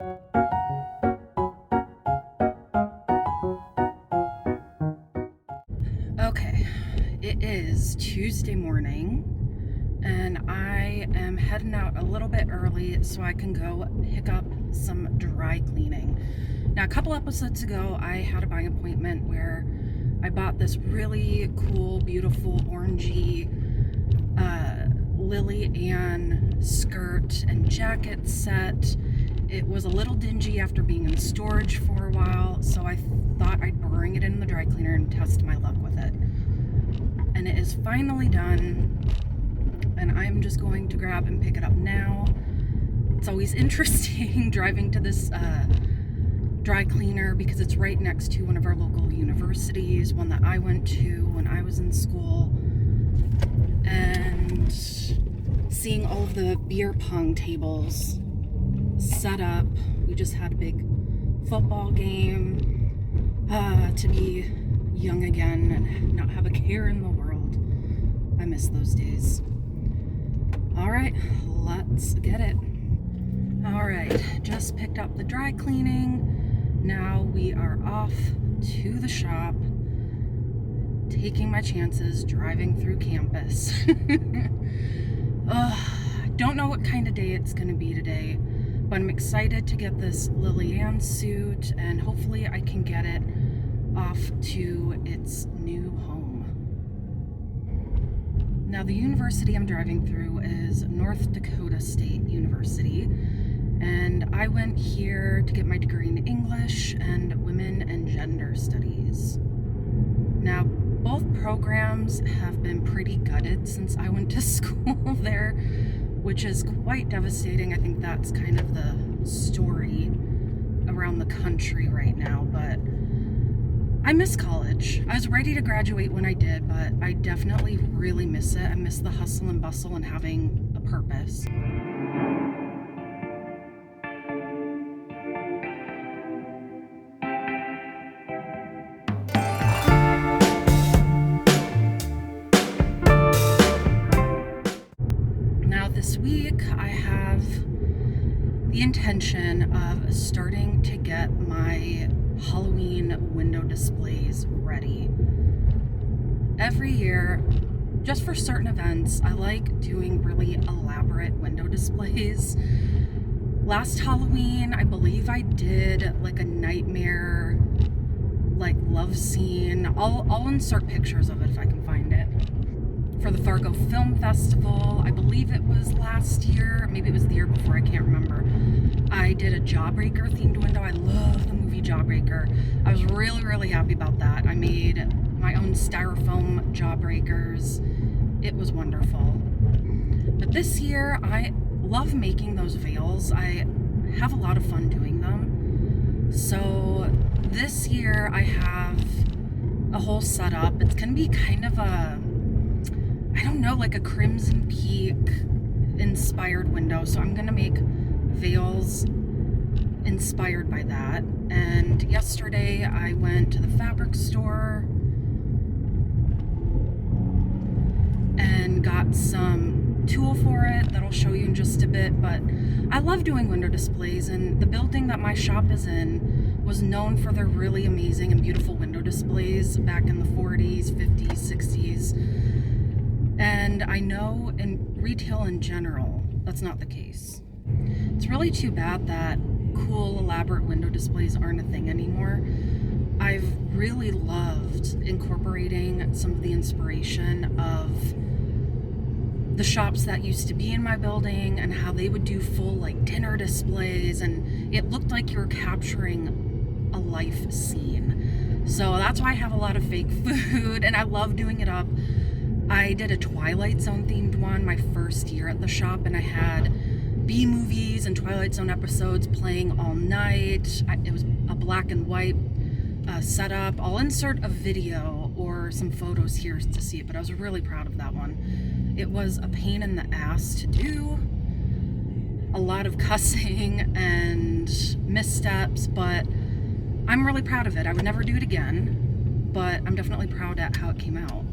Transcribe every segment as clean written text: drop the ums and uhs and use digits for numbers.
Okay, it is Tuesday morning, and I am heading out a little bit early so I can go pick up some dry cleaning. Now, a couple episodes ago, I had a buying appointment where I bought this really cool, beautiful, orangey Lily Ann skirt and jacket set. It was a little dingy after being in storage for a while, so I thought I'd bring it in the dry cleaner and test my luck with it. And it is finally done, and I'm just going to grab and pick it up now. It's always interesting driving to this dry cleaner because it's right next to one of our local universities, one that I went to when I was in school. And seeing all of the beer pong tables set up. We just had a big football game to be young again and not have a care in the world. I miss those days. All right, let's get it. All right, just picked up the dry cleaning. Now we are off to the shop, taking my chances driving through campus. Don't know what kind of day it's gonna be today, but I'm excited to get this Lily Ann suit, and hopefully I can get it off to its new home. Now, the university I'm driving through is North Dakota State University, and I went here to get my degree in English and Women and Gender Studies. Now, both programs have been pretty gutted since I went to school there, which is quite devastating. I think that's kind of the story around the country right now, but I miss college. I was ready to graduate when I did, but I definitely really miss it. I miss the hustle and bustle and having a purpose. This week I have the intention of starting to get my Halloween window displays ready. Every year, just for certain events, I like doing really elaborate window displays. Last Halloween, I believe I did like a nightmare, like love scene. I'll insert pictures of it if I can find it. For the Fargo Film Festival, I believe it was last year, maybe it was the year before, I can't remember. I did a Jawbreaker themed window. I love the movie Jawbreaker. I was really, really happy about that. I made my own styrofoam Jawbreakers. It was wonderful. But this year, I love making those veils. I have a lot of fun doing them. So this year, I have a whole setup. It's gonna be kind of a, I don't know, like a Crimson Peak inspired window. So I'm gonna make veils inspired by that. And yesterday I went to the fabric store and got some tulle for it that I'll show you in just a bit. But I love doing window displays, and the building that my shop is in was known for their really amazing and beautiful window displays back in the 40s, 50s, 60s. And I know in retail in general, that's not the case. It's really too bad that cool, elaborate window displays aren't a thing anymore. I've really loved incorporating some of the inspiration of the shops that used to be in my building and how they would do full like dinner displays, and it looked like you were capturing a life scene. So that's why I have a lot of fake food, and I love doing it up. I did a Twilight Zone themed one my first year at the shop, and I had B-movies and Twilight Zone episodes playing all night. It was a black and white setup. I'll insert a video or some photos here to see it, but I was really proud of that one. It was a pain in the ass to do. A lot of cussing and missteps, but I'm really proud of it. I would never do it again, but I'm definitely proud at how it came out.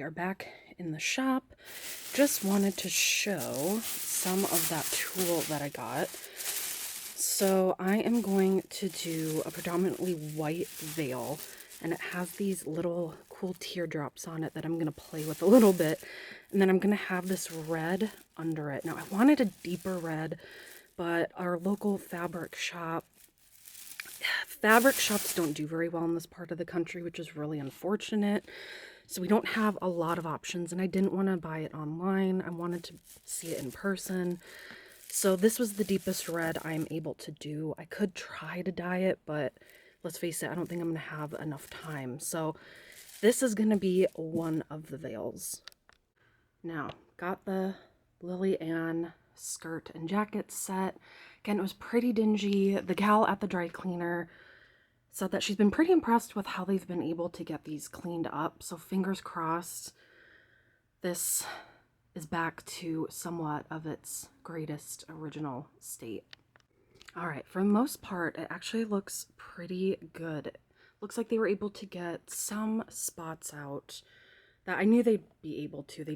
are back in the shop. Just wanted to show some of that tulle that I got. So I am going to do a predominantly white veil, and it has these little cool teardrops on it that I'm going to play with a little bit. And then I'm going to have this red under it. Now I wanted a deeper red, but our local fabric shops don't do very well in this part of the country, which is really unfortunate. So we don't have a lot of options, and I didn't want to buy it online. I wanted to see it in person. So this was the deepest red I'm able to do. I could try to dye it, but let's face it, I don't think I'm going to have enough time. So this is going to be one of the veils. Now, got the Lily Ann skirt and jacket set. Again, it was pretty dingy. The gal at the dry cleaner said that she's been pretty impressed with how they've been able to get these cleaned up. So fingers crossed this is back to somewhat of its greatest original state. All right, for the most part, it actually looks pretty good. Looks like they were able to get some spots out that I knew they'd be able to. They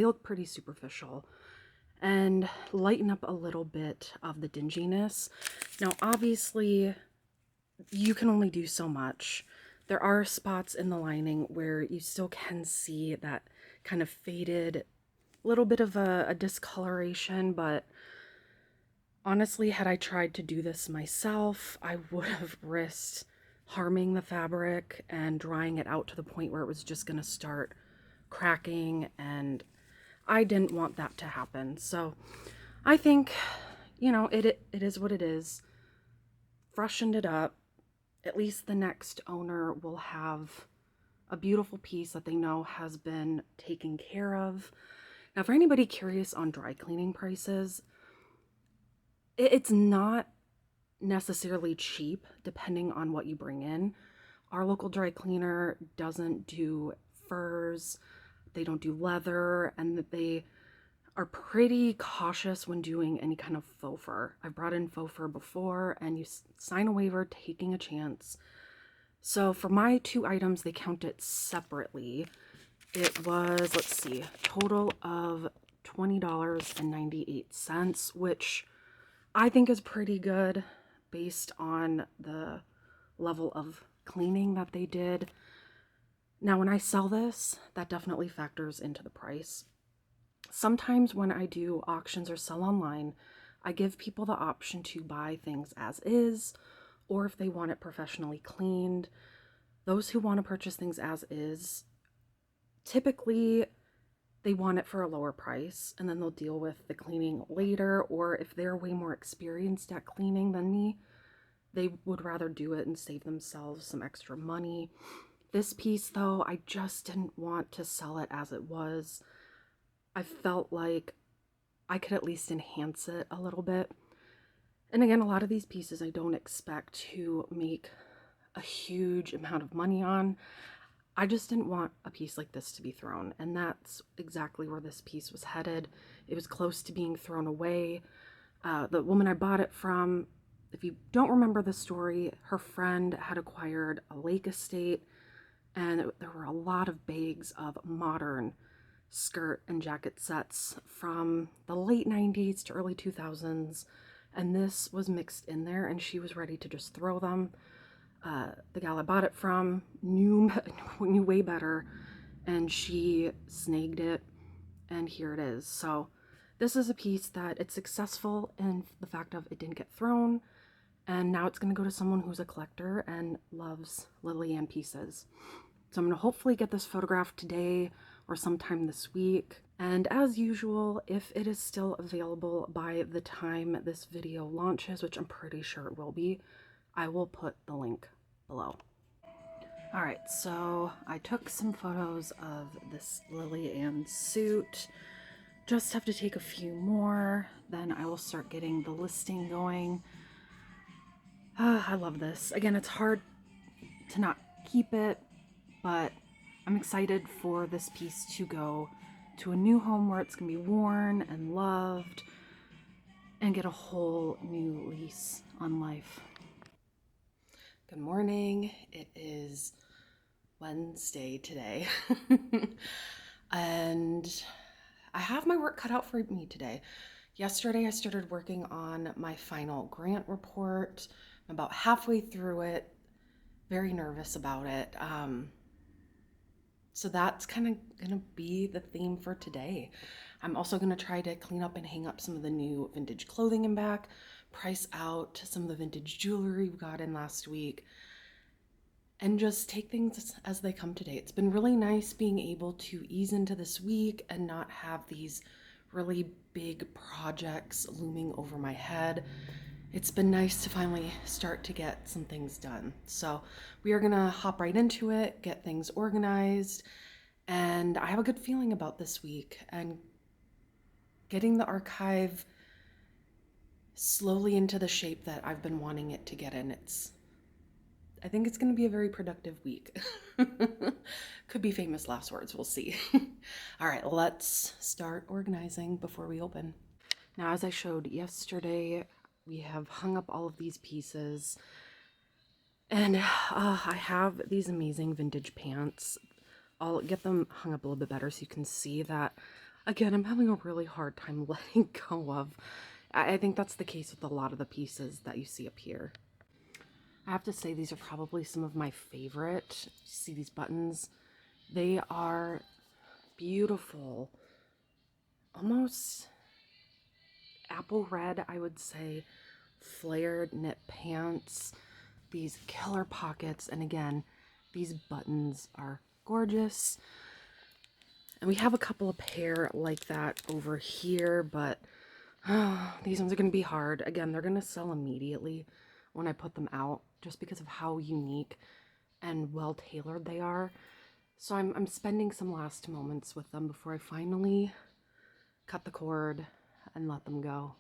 look pretty superficial, and lighten up a little bit of the dinginess. Now, obviously, you can only do so much. There are spots in the lining where you still can see that kind of faded little bit of a discoloration, but honestly, had I tried to do this myself, I would have risked harming the fabric and drying it out to the point where it was just going to start cracking, and I didn't want that to happen. So I think, you know, it is what it is. Freshened it up. At least the next owner will have a beautiful piece that they know has been taken care of. Now, for anybody curious on dry cleaning prices, it's not necessarily cheap depending on what you bring in. Our local dry cleaner doesn't do furs, they don't do leather, and they are pretty cautious when doing any kind of faux fur. I've brought in faux fur before, and you sign a waiver taking a chance. So for my 2 items, they count it separately. It was, let's see, total of $20.98, which I think is pretty good based on the level of cleaning that they did. Now, when I sell this, that definitely factors into the price. Sometimes when I do auctions or sell online, I give people the option to buy things as is, or if they want it professionally cleaned. Those who want to purchase things as is, typically they want it for a lower price, and then they'll deal with the cleaning later, or if they're way more experienced at cleaning than me, they would rather do it and save themselves some extra money. This piece, though, I just didn't want to sell it as it was. I felt like I could at least enhance it a little bit. And again, a lot of these pieces I don't expect to make a huge amount of money on. I just didn't want a piece like this to be thrown, and that's exactly where this piece was headed. It was close to being thrown away. The woman I bought it from, if you don't remember the story, her friend had acquired a lake estate, and there were a lot of bags of modern skirt and jacket sets from the late 90s to early 2000s, and this was mixed in there, and she was ready to just throw them. The gal I bought it from knew way better, and she snagged it, and here it is. So this is a piece that it's successful in the fact of it didn't get thrown, and now it's going to go to someone who's a collector and loves Lily Ann pieces. So I'm going to hopefully get this photographed today or sometime this week. And as usual, if it is still available by the time this video launches, which I'm pretty sure it will be, I will put the link below. All right, so I took some photos of this Lily Ann suit. Just have to take a few more, then I will start getting the listing going. I love this. Again, it's hard to not keep it, but I'm excited for this piece to go to a new home where it's gonna be worn and loved and get a whole new lease on life. Good morning. It is Wednesday today. And I have my work cut out for me today. Yesterday I started working on my final grant report. I'm about halfway through it. Very nervous about it. So that's kind of gonna be the theme for today. I'm also gonna try to clean up and hang up some of the new vintage clothing in back, price out some of the vintage jewelry we got in last week, and just take things as they come today. It's been really nice being able to ease into this week and not have these really big projects looming over my head. It's been nice to finally start to get some things done. So we are gonna hop right into it, get things organized, and I have a good feeling about this week and getting the archive slowly into the shape that I've been wanting it to get in. I think it's gonna be a very productive week. Could be famous last words, we'll see. All right, let's start organizing before we open. Now, as I showed yesterday, we have hung up all of these pieces, and I have these amazing vintage pants. I'll get them hung up a little bit better so you can see that. Again, I'm having a really hard time letting go of. I think that's the case with a lot of the pieces that you see up here. I have to say, these are probably some of my favorite. See these buttons? They are beautiful, almost apple red, I would say, flared knit pants, these killer pockets, and again, these buttons are gorgeous. And we have a couple of pair like that over here, but these ones are going to be hard. Again, they're going to sell immediately when I put them out, just because of how unique and well tailored they are. So I'm spending some last moments with them before I finally cut the cord and let them go.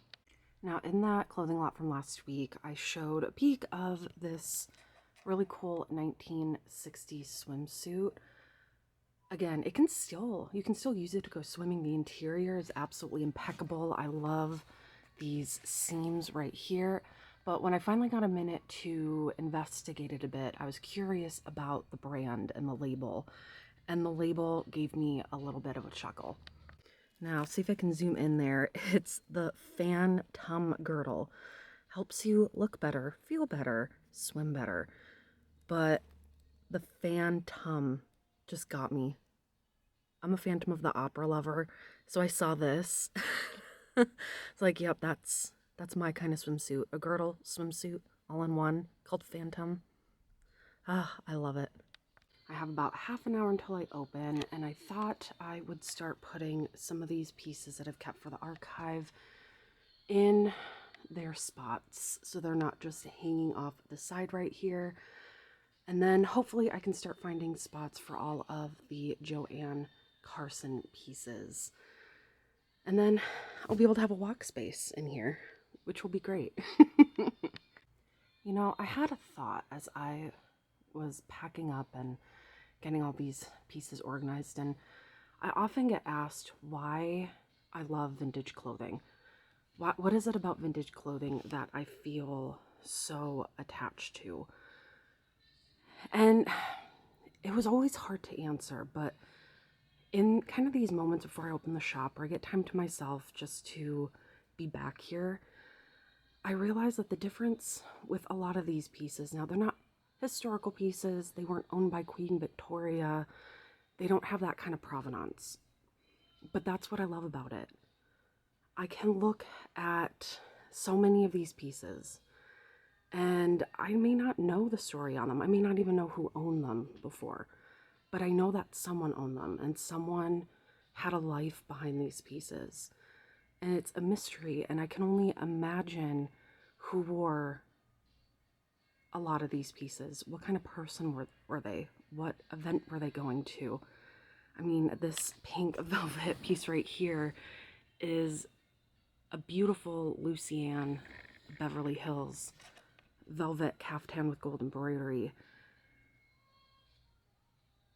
Now, in that clothing lot from last week, I showed a peek of this really cool 1960s swimsuit. Again, you can still use it to go swimming. The interior is absolutely impeccable. I love these seams right here. But when I finally got a minute to investigate it a bit, I was curious about the brand and the label. And the label gave me a little bit of a chuckle. Now, see if I can zoom in there. It's the Phantom girdle. Helps you look better, feel better, swim better. But the Phantom just got me. I'm a Phantom of the Opera lover, so I saw this. It's like, yep, that's my kind of swimsuit. A girdle swimsuit all in one called Phantom. Ah, I love it. I have about half an hour until I open, and I thought I would start putting some of these pieces that I've kept for the archive in their spots so they're not just hanging off the side right here. And then hopefully I can start finding spots for all of the Joanne Carson pieces. And then I'll be able to have a walk space in here, which will be great. You know, I had a thought as I was packing up and getting all these pieces organized, and I often get asked why I love vintage clothing. What is it about vintage clothing that I feel so attached to? And it was always hard to answer, but in kind of these moments before I open the shop or I get time to myself just to be back here, I realized that the difference with a lot of these pieces, now they're not historical pieces, they weren't owned by Queen Victoria, they don't have that kind of provenance, but that's what I love about it. I can look at so many of these pieces and I may not know the story on them, I may not even know who owned them before, but I know that someone owned them and someone had a life behind these pieces. And it's a mystery, and I can only imagine who wore a lot of these pieces. What kind of person were they? What event were they going to? I mean, this pink velvet piece right here is a beautiful Lucienne Beverly Hills velvet caftan with gold embroidery.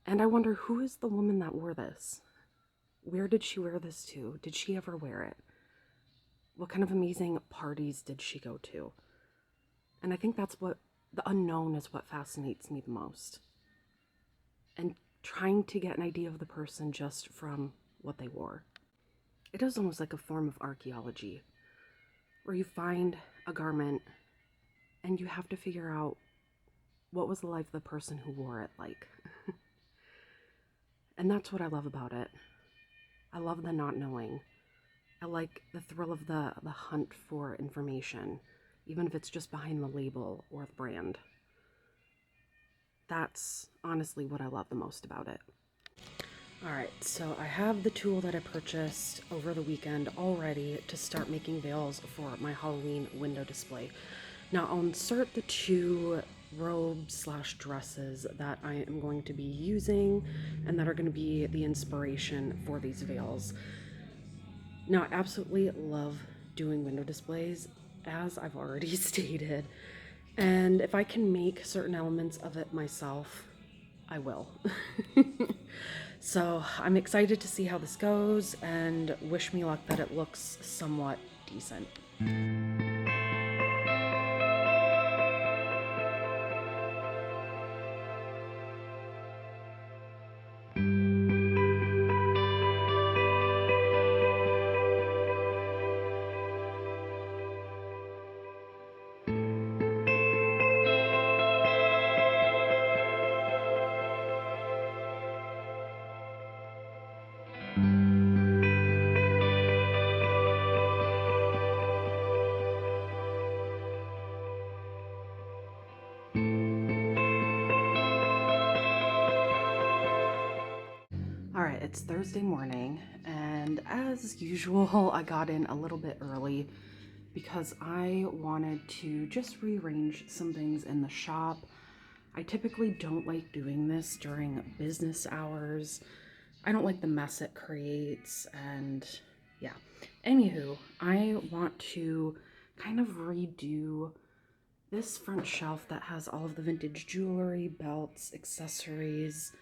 And I wonder, who is the woman that wore this? Where did she wear this to? Did she ever wear it? What kind of amazing parties did she go to? And I think that's what, the unknown is what fascinates me the most. and trying to get an idea of the person just from what they wore. It is almost like a form of archaeology, where you find a garment and you have to figure out what was the life of the person who wore it like. And that's what I love about it. I love the not knowing. I like the thrill of the hunt for information, even if it's just behind the label or the brand. That's honestly what I love the most about it. Alright, so I have the tulle that I purchased over the weekend all ready to start making veils for my Halloween window display. Now I'll insert the 2 robes/dresses that I am going to be using and that are going to be the inspiration for these veils. Now I absolutely love doing window displays, as I've already stated, and if I can make certain elements of it myself, I will. So I'm excited to see how this goes and wish me luck that it looks somewhat decent. Alright, it's Thursday morning, and as usual, I got in a little bit early because I wanted to just rearrange some things in the shop. I typically don't like doing this during business hours. I don't like the mess it creates, and yeah. Anywho, I want to kind of redo this front shelf that has all of the vintage jewelry, belts, accessories,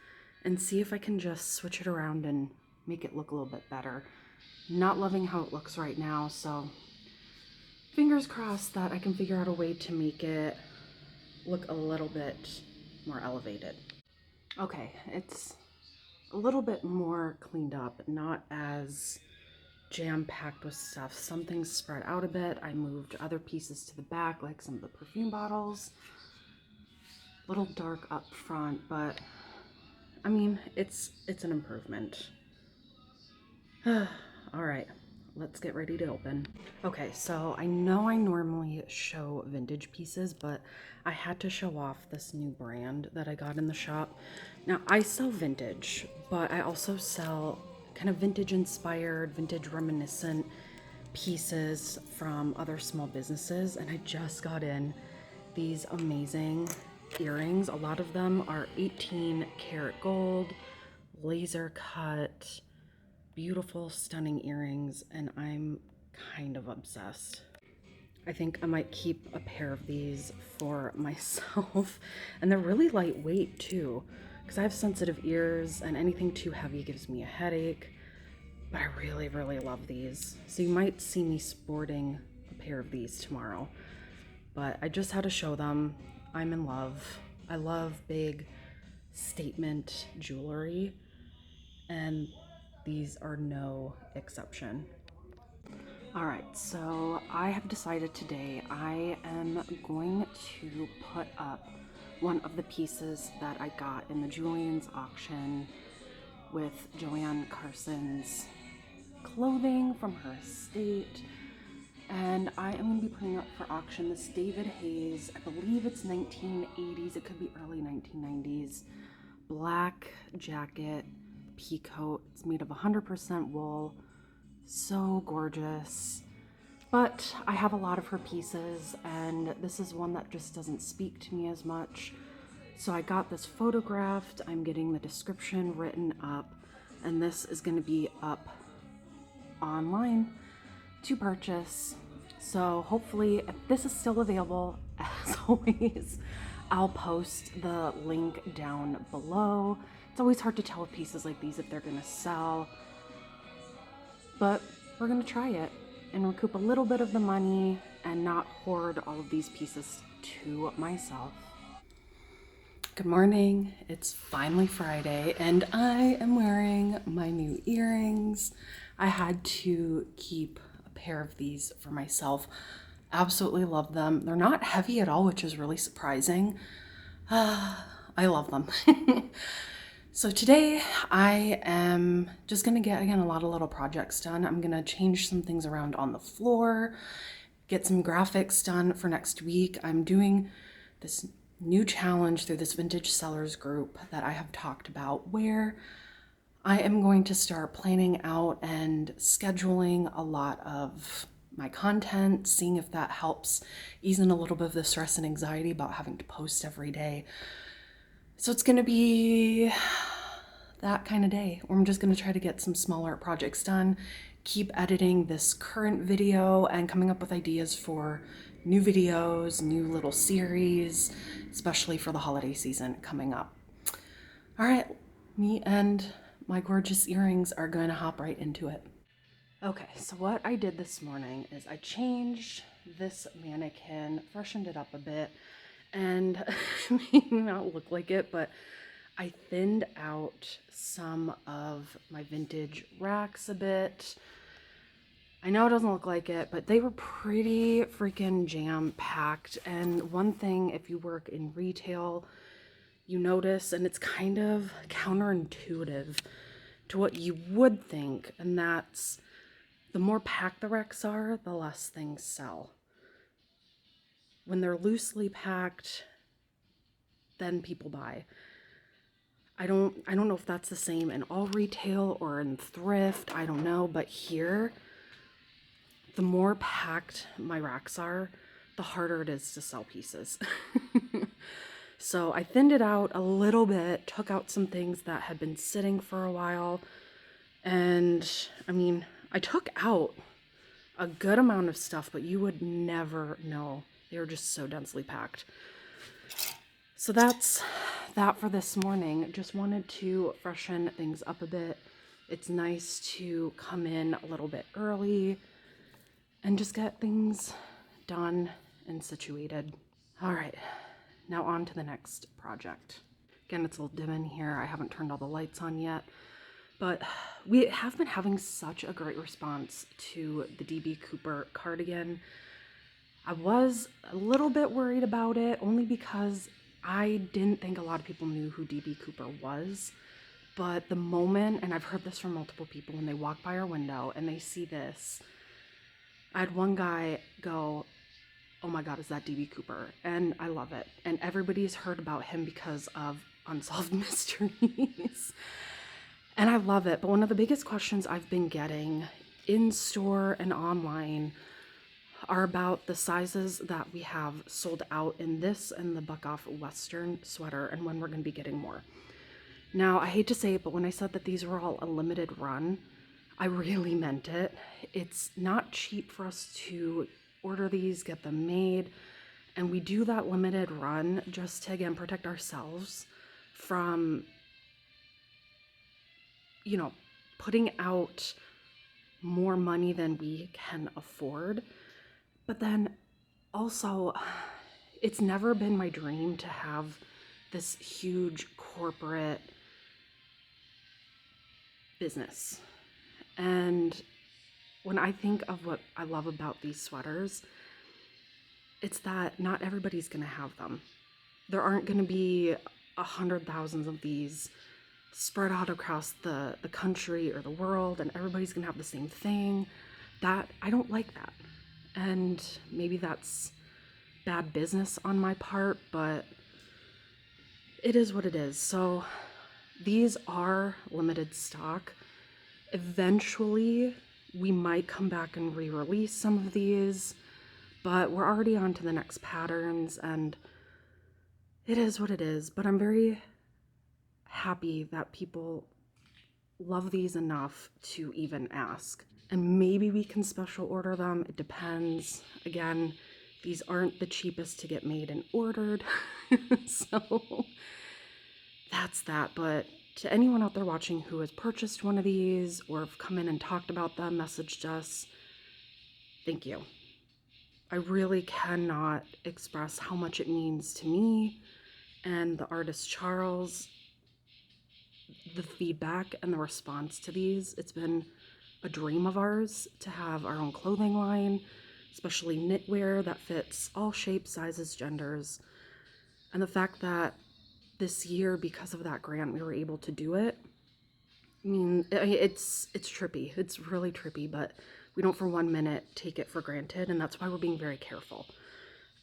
and see if I can just switch it around and make it look a little bit better. Not loving how it looks right now, so fingers crossed that I can figure out a way to make it look a little bit more elevated. Okay, it's a little bit more cleaned up, not as jam-packed with stuff. Some things spread out a bit. I moved other pieces to the back, like some of the perfume bottles. A little dark up front, but I mean, it's an improvement. All right, let's get ready to open. Okay, so I know I normally show vintage pieces, but I had to show off this new brand that I got in the shop. Now, I sell vintage, but I also sell kind of vintage inspired, vintage reminiscent pieces from other small businesses, and I just got in these amazing earrings. A lot of them are 18 karat gold, laser cut, beautiful, stunning earrings, and I'm kind of obsessed. I think I might keep a pair of these for myself. And they're really lightweight too, because I have sensitive ears and anything too heavy gives me a headache. But I really, really love these. So you might see me sporting a pair of these tomorrow. But I just had to show them. I'm in love. I love big statement jewelry, and these are no exception. All right, so I have decided today I am going to put up one of the pieces that I got in the Julian's auction with Joanne Carson's clothing from her estate. And I am going to be putting up for auction this David Hayes, I believe it's 1980s, it could be early 1990s, black jacket, peacoat. It's made of 100% wool. So gorgeous. But I have a lot of her pieces, and this is one that just doesn't speak to me as much. So I got this photographed, I'm getting the description written up, and this is going to be up online to purchase. So hopefully, if this is still available, as always, I'll post the link down below. It's always hard to tell with pieces like these if they're gonna sell, but we're gonna try it and recoup a little bit of the money and not hoard all of these pieces to myself. Good morning. It's finally Friday and I am wearing my new earrings. I had to keep a pair of these for myself. Absolutely love them. They're not heavy at all, which is really surprising. I love them. So today I am just gonna get, again, a lot of little projects done. I'm gonna change some things around on the floor, get some graphics done for next week. I'm doing this new challenge through this vintage sellers group that I have talked about, where I am going to start planning out and scheduling a lot of my content, seeing if that helps ease in a little bit of the stress and anxiety about having to post every day. So it's going to be that kind of day where I'm just going to try to get some smaller projects done, keep editing this current video and coming up with ideas for new videos, new little series, especially for the holiday season coming up. All right, me and my gorgeous earrings are going to hop right into it. Okay, so what I did this morning is I changed this mannequin, freshened it up a bit, and it may not look like it, but I thinned out some of my vintage racks a bit. I know it doesn't look like it, but they were pretty freaking jam-packed. And one thing, if you work in retail, you notice, and it's kind of counterintuitive to what you would think, and that's the more packed the racks are, the less things sell. When they're loosely packed, then people buy. I don't know if that's the same in all retail or in thrift, I don't know, but here, the more packed my racks are, the harder it is to sell pieces. So I thinned it out a little bit, took out some things that had been sitting for a while, and I mean, I took out a good amount of stuff, but you would never know. They were just so densely packed. So that's that for this morning. Just wanted to freshen things up a bit. It's nice to come in a little bit early and just get things done and situated. All right, now on to the next project. Again, it's a little dim in here. I haven't turned all the lights on yet, but we have been having such a great response to the DB Cooper cardigan. I was a little bit worried about it, only because I didn't think a lot of people knew who DB Cooper was. But the moment, and I've heard this from multiple people, when they walk by our window and they see this, I had one guy go, "Oh my God, is that DB Cooper?" And I love it. And everybody's heard about him because of Unsolved Mysteries. And I love it. But one of the biggest questions I've been getting in store and online are about the sizes that we have sold out in this and the Buck Off Western sweater, and when we're going to be getting more. Now, I hate to say it, but when I said that these were all a limited run, I really meant it. It's not cheap for us to order these, get them made, and we do that limited run just to, again, protect ourselves from, you know, putting out more money than we can afford. But then also, it's never been my dream to have this huge corporate business. And when I think of what I love about these sweaters, it's that not everybody's going to have them. There aren't going to be 100,000 of these spread out across the country or the world, and everybody's going to have the same thing. That, I don't like that. And maybe that's bad business on my part, but it is what it is. So these are limited stock. Eventually, we might come back and re-release some of these, but we're already on to the next patterns, and it is what it is. But I'm very happy that people love these enough to even ask. And maybe we can special order them. It depends. Again, these aren't the cheapest to get made and ordered. So that's that. But to anyone out there watching who has purchased one of these or have come in and talked about them, messaged us, thank you. I really cannot express how much it means to me and the artist Charles, the feedback and the response to these, it's been a dream of ours to have our own clothing line, especially knitwear that fits all shapes, sizes, genders. And the fact that this year, because of that grant, we were able to do it. I mean, it's trippy. It's really trippy, but we don't for 1 minute take it for granted. And that's why we're being very careful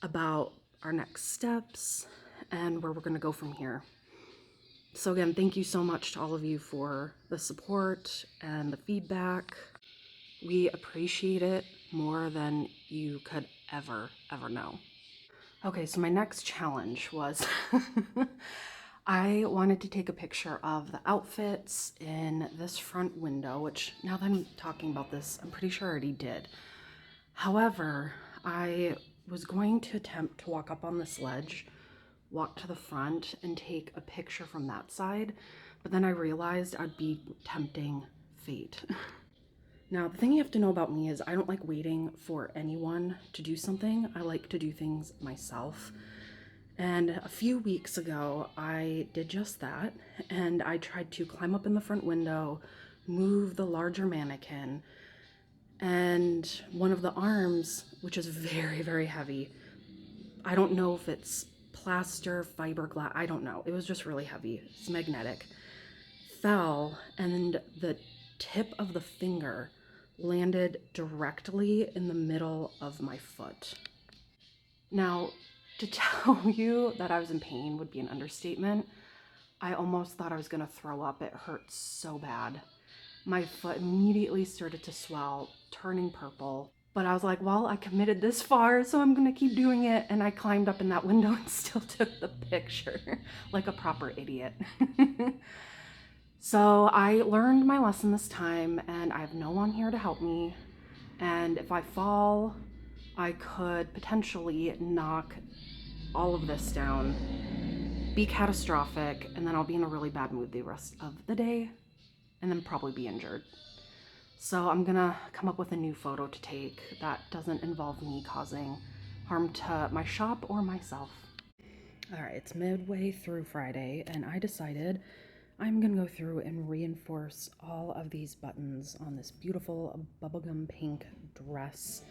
about our next steps and where we're going to go from here. So again, thank you so much to all of you for the support and the feedback. We appreciate it more than you could ever know. Okay, so my next challenge was I wanted to take a picture of the outfits in this front window, which now that I'm talking about this, I'm pretty sure I already did. However, I was going to attempt to walk up on this ledge, walk to the front, and take a picture from that side, but then I realized I'd be tempting fate. Now, the thing you have to know about me is I don't like waiting for anyone to do something. I like to do things myself. And a few weeks ago, I did just that, and I tried to climb up in the front window, move the larger mannequin, and one of the arms, which is very, very heavy, I don't know if it's plaster, fiberglass, I don't know. It was just really heavy. It's magnetic. Fell, and the tip of the finger landed directly in the middle of my foot. Now, to tell you that I was in pain would be an understatement. I almost thought I was gonna throw up. It hurt so bad. My foot immediately started to swell, turning purple. But I was like, well, I committed this far, so I'm gonna keep doing it. And I climbed up in that window and still took the picture like a proper idiot. So I learned my lesson this time, and I have no one here to help me. And if I fall, I could potentially knock all of this down, be catastrophic, and then I'll be in a really bad mood the rest of the day, and then probably be injured. So I'm gonna come up with a new photo to take that doesn't involve me causing harm to my shop or myself. All right, it's midway through Friday, and I decided I'm gonna go through and reinforce all of these buttons on this beautiful bubblegum pink dress.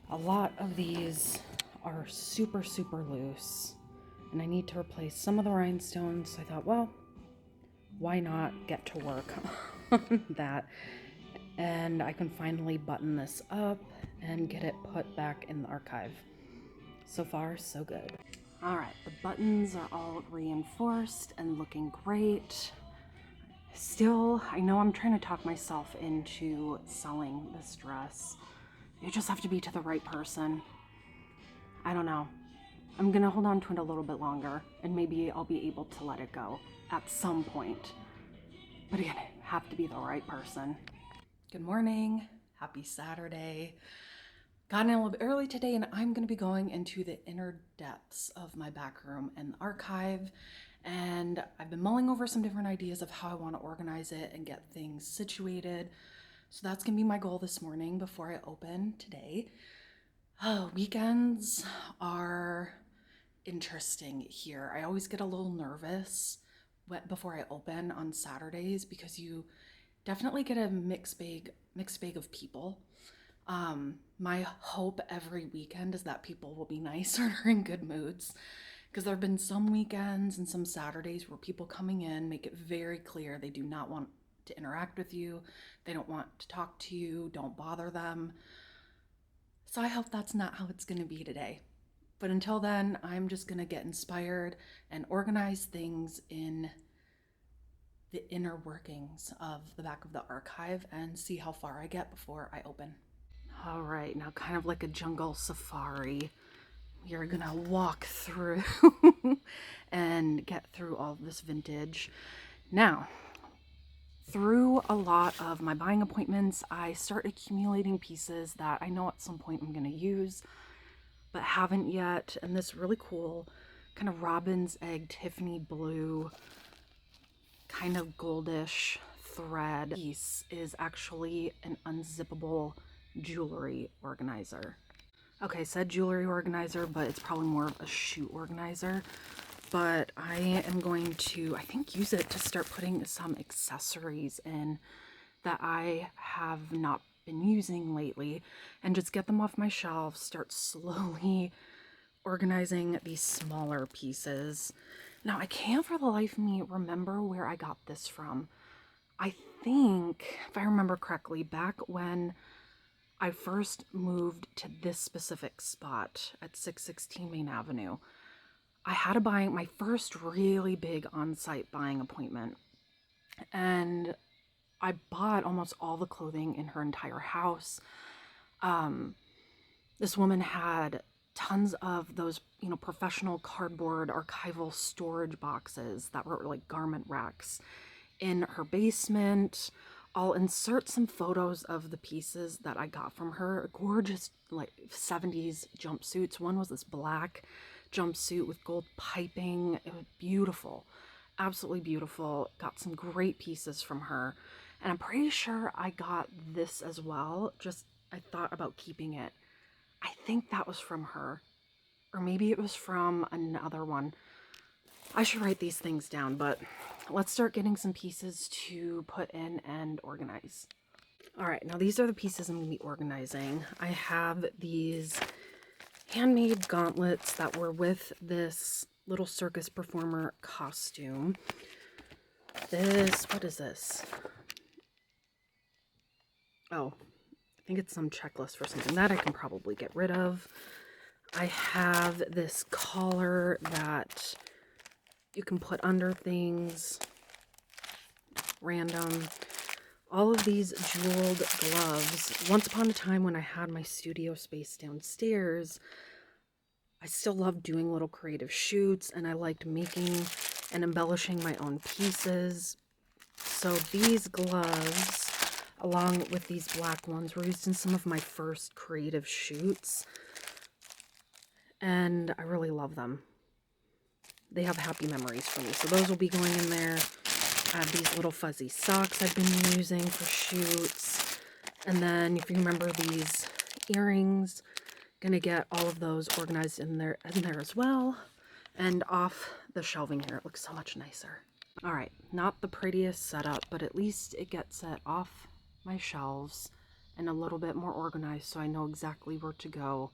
A lot of these are super, super loose, and I need to replace some of the rhinestones. So I thought, well, why not get to work on that? And I can finally button this up and get it put back in the archive. So far, so good. All right, the buttons are all reinforced and looking great. Still, I know I'm trying to talk myself into selling this dress. You just have to be to the right person. I don't know. I'm gonna hold on to it a little bit longer, and maybe I'll be able to let it go at some point. But again, I have to be the right person. Good morning. Happy Saturday. Got in a little bit early today, and I'm going to be going into the inner depths of my back room and the archive. And I've been mulling over some different ideas of how I want to organize it and get things situated. So that's going to be my goal this morning before I open today. Weekends are interesting here. I always get a little nervous before I open on Saturdays because you definitely get a mixed bag of people. My hope every weekend is that people will be nice or are in good moods, because there have been some weekends and some Saturdays where people coming in make it very clear they do not want to interact with you, they don't want to talk to you, don't bother them. So I hope that's not how it's going to be today. But until then, I'm just going to get inspired and organize things in the inner workings of the back of the archive and see how far I get before I open. All right, now kind of like a jungle safari, we are gonna walk through and get through all of this vintage. Now, through a lot of my buying appointments, I start accumulating pieces that I know at some point I'm gonna use, but haven't yet. And this really cool kind of robin's egg Tiffany blue, kind of goldish thread piece is actually an unzippable jewelry organizer. Okay, said jewelry organizer, but it's probably more of a shoe organizer. but I am going to, I think, use it to start putting some accessories in that I have not been using lately, and just get them off my shelves, start slowly organizing these smaller pieces. Now, I can't for the life of me remember where I got this from. I think, if I remember correctly, back when I first moved to this specific spot at 616 Main Avenue, I had to buy my first really big on-site buying appointment, and I bought almost all the clothing in her entire house. This woman had tons of those, professional cardboard archival storage boxes that were like garment racks in her basement. I'll insert some photos of the pieces that I got from her. Gorgeous, like 70s jumpsuits. One was this black jumpsuit with gold piping. It was beautiful, absolutely beautiful. Got some great pieces from her, and I'm pretty sure I got this as well. Just, I thought about keeping it. I think that was from her, or maybe it was from another one. I should write these things down, but let's start getting some pieces to put in and organize. All right, now these are the pieces I'm going to be organizing. I have these handmade gauntlets that were with this little circus performer costume. This, what is this? Oh, I think it's some checklist for something that I can probably get rid of. I have this collar that you can put under things. Random. All of these jeweled gloves. Once upon a time when I had my studio space downstairs, I still loved doing little creative shoots, and I liked making and embellishing my own pieces. So these gloves, along with these black ones, were used in some of my first creative shoots, and I really love them. They have happy memories for me, so those will be going in there. I have these little fuzzy socks I've been using for shoots, and then if you remember these earrings, gonna get all of those organized in there as well, and off the shelving here. It looks so much nicer. All right, not the prettiest setup, but at least it gets it off my shelves and a little bit more organized, so I know exactly where to go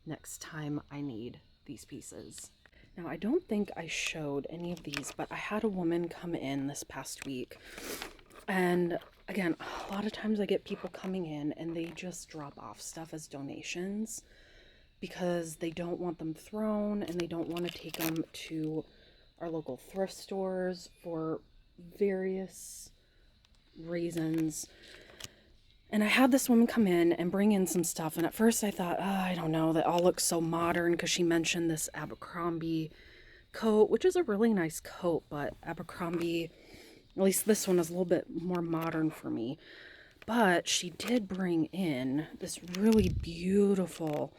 next time I need these pieces. Now, I don't think I showed any of these, but I had a woman come in this past week, and again, a lot of times I get people coming in and they just drop off stuff as donations because they don't want them thrown and they don't want to take them to our local thrift stores for various reasons. And I had this woman come in and bring in some stuff, and at first I thought, I don't know, that all looks so modern, because she mentioned this Abercrombie coat, which is a really nice coat, but Abercrombie, at least this one, is a little bit more modern for me. But she did bring in this really beautiful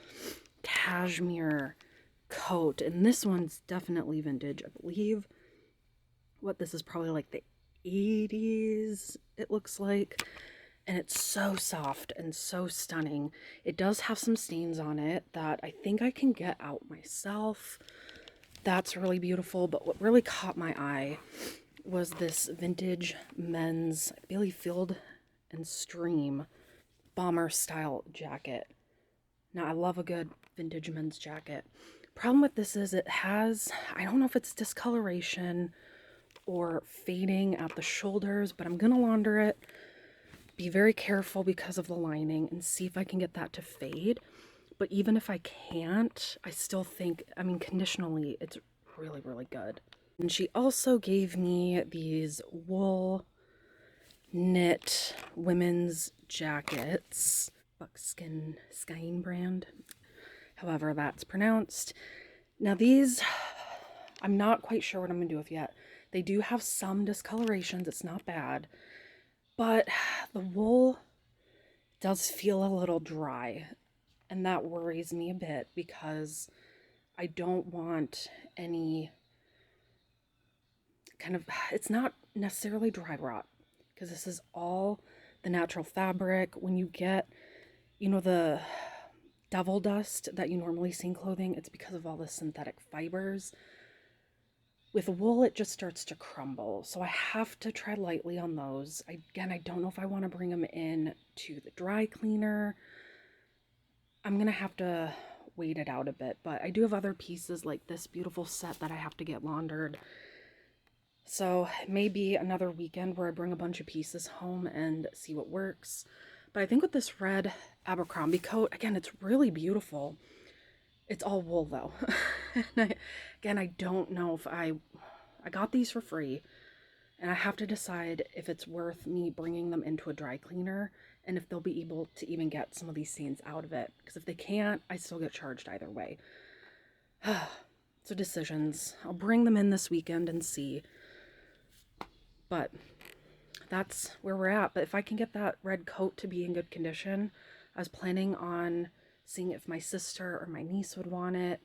cashmere coat, and this one's definitely vintage. I believe this is probably like the 80s, it looks like. And it's so soft and so stunning. It does have some stains on it that I think I can get out myself. That's really beautiful. But what really caught my eye was this vintage men's Bailey Field and Stream bomber style jacket. Now, I love a good vintage men's jacket. Problem with this is it has, I don't know if it's discoloration or fading at the shoulders, but I'm gonna launder it. Be very careful because of the lining and see if I can get that to fade. But even if I can't, I still think, conditionally, it's really, really good. And she also gave me these wool knit women's jackets, Buckskin Skine brand, however that's pronounced. Now these, I'm not quite sure what I'm gonna do with yet. They do have some discolorations, it's not bad. But the wool does feel a little dry, and that worries me a bit because I don't want any kind of, it's not necessarily dry rot, because this is all the natural fabric. When you get, the devil dust that you normally see in clothing, it's because of all the synthetic fibers. With wool, it just starts to crumble. So I have to tread lightly on those. Again, I don't know if I want to bring them in to the dry cleaner. I'm going to have to wait it out a bit, but I do have other pieces like this beautiful set that I have to get laundered. So maybe another weekend where I bring a bunch of pieces home and see what works. But I think with this red Abercrombie coat, again, it's really beautiful. It's all wool though. Again, I don't know if I got these for free, and I have to decide if it's worth me bringing them into a dry cleaner and if they'll be able to even get some of these stains out of it. Because if they can't, I still get charged either way. So decisions. I'll bring them in this weekend and see. But that's where we're at. But if I can get that red coat to be in good condition, I was planning on seeing if my sister or my niece would want it.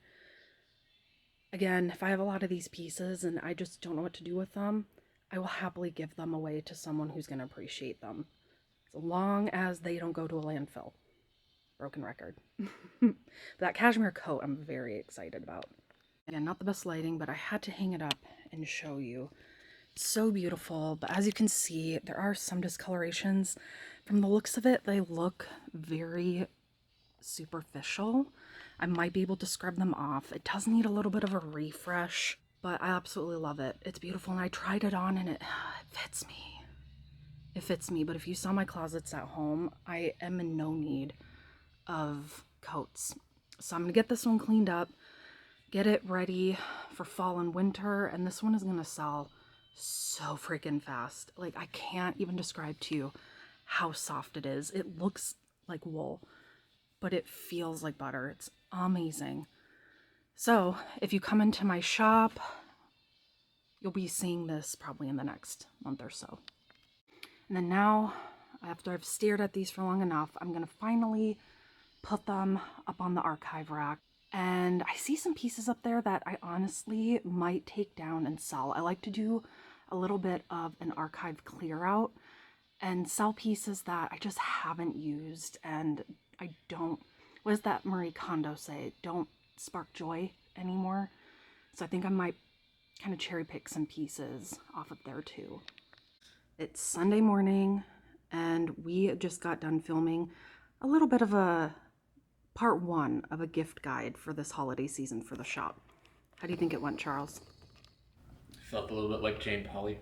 Again, if I have a lot of these pieces and I just don't know what to do with them, I will happily give them away to someone who's going to appreciate them. As long as they don't go to a landfill. Broken record. That cashmere coat I'm very excited about. Again, not the best lighting, but I had to hang it up and show you. It's so beautiful, but as you can see, there are some discolorations. From the looks of it, they look very superficial. I might be able to scrub them off. It does need a little bit of a refresh, but I absolutely love it. It's beautiful, and I tried it on and it fits me. It fits me, but if you saw my closets at home, I am in no need of coats. So I'm gonna get this one cleaned up, get it ready for fall and winter, and this one is gonna sell so freaking fast. Like, I can't even describe to you how soft it is. It looks like wool, but it feels like butter. It's amazing. So if you come into my shop, you'll be seeing this probably in the next month or so. And then now, after I've stared at these for long enough, I'm gonna finally put them up on the archive rack. And I see some pieces up there that I honestly might take down and sell. I like to do a little bit of an archive clear out and sell pieces that I just haven't used, and I don't, what does that Marie Kondo say? Don't spark joy anymore. So I think I might kind of cherry pick some pieces off of there too. It's Sunday morning and we just got done filming a little bit of a part 1 of a gift guide for this holiday season for the shop. How do you think it went, Charles? Felt a little bit like Jane Polly.